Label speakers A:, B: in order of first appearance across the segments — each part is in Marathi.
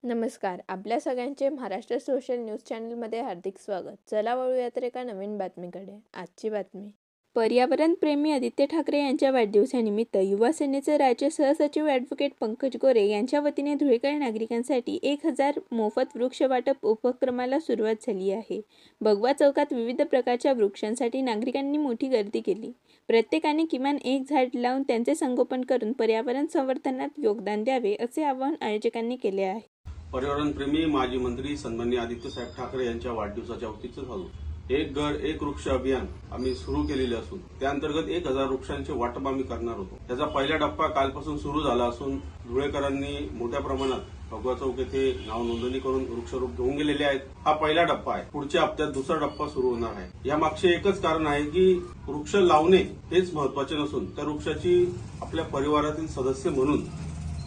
A: नमस्कार. आपल्या सगळ्यांचे महाराष्ट्र सोशल न्यूज चॅनलमध्ये हार्दिक स्वागत. चला वळूया तर एका नवीन बातमीकडे. आजची बातमी. पर्यावरणप्रेमी आदित्य ठाकरे यांच्या वाढदिवसानिमित्त युवा सेनेचे राज्य सहसचिव ॲडव्होकेट पंकज गोरे यांच्या वतीने धुळेकर नागरिकांसाठी 1000 मोफत वृक्ष वाटप उपक्रमाला सुरुवात झाली आहे. भगवा चौकात विविध प्रकारच्या वृक्षांसाठी नागरिकांनी मोठी गर्दी केली. प्रत्येकाने किमान एक झाड लावून त्यांचे संगोपन करून पर्यावरण संवर्धनात योगदान द्यावे, असे आवाहन आयोजकांनी केले आहे.
B: पर्यावरणप्रेमी माजी मंत्री सन्माननीय आदित्यसाहेब ठाकरे यांच्या वाढदिवसाच्या औचित्य साधून एक घर एक वृक्ष अभियान आम्ही सुरू केलेले असून त्या अंतर्गत 1000 वृक्षांचे वाटप आम्ही करणार होतो. त्याचा पहिला टप्पा कालपासून सुरू झाला असून धुळेकरांनी मोठ्या प्रमाणात भगवा चौक येथे नाव नोंदणी करून वृक्षरोप घेऊन गेलेले आहेत. हा पहिला टप्पा आहे. पुढच्या हप्त्यात दुसरा टप्पा सुरू होणार आहे. यामागचे एकच कारण आहे की वृक्ष लावणे हेच महत्वाचे नसून त्या वृक्षाची आपल्या परिवारातील सदस्य म्हणून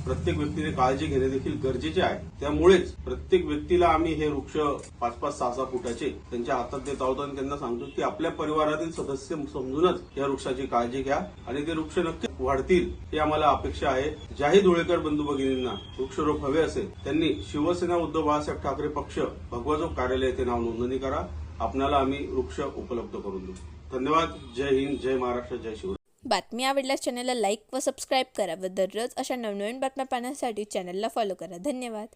B: प्रत्येक व्यक्तीने काळजी घेणे देखील गरजेचे आहे. त्यामुळेच प्रत्येक व्यक्तीला आम्ही हे वृक्ष 5-5, 6-6 फुटाचे त्यांच्या हातात देत आहोत आणि त्यांना सांगतो की आपल्या परिवारातील सदस्य समजूनच या वृक्षाची काळजी घ्या आणि ते वृक्ष नक्की वाढतील ही आम्हाला अपेक्षा आहे. ज्याही धुळेकर बंधू भगिनींना वृक्षरोप हवे असेल त्यांनी शिवसेना उद्धव बाळासाहेब ठाकरे पक्ष भगवा चौक कार्यालय येथे नाव नोंदणी करा. आपल्याला आम्ही वृक्ष उपलब्ध करून देऊ. धन्यवाद. जय हिंद, जय महाराष्ट्र, जय शिवराय.
A: बातमी आवडल्यास चॅनलला लाईक व सबस्क्राईब करा व दररोज अशा नवनवीन बातम्या पाहण्यासाठी चॅनलला फॉलो करा. धन्यवाद.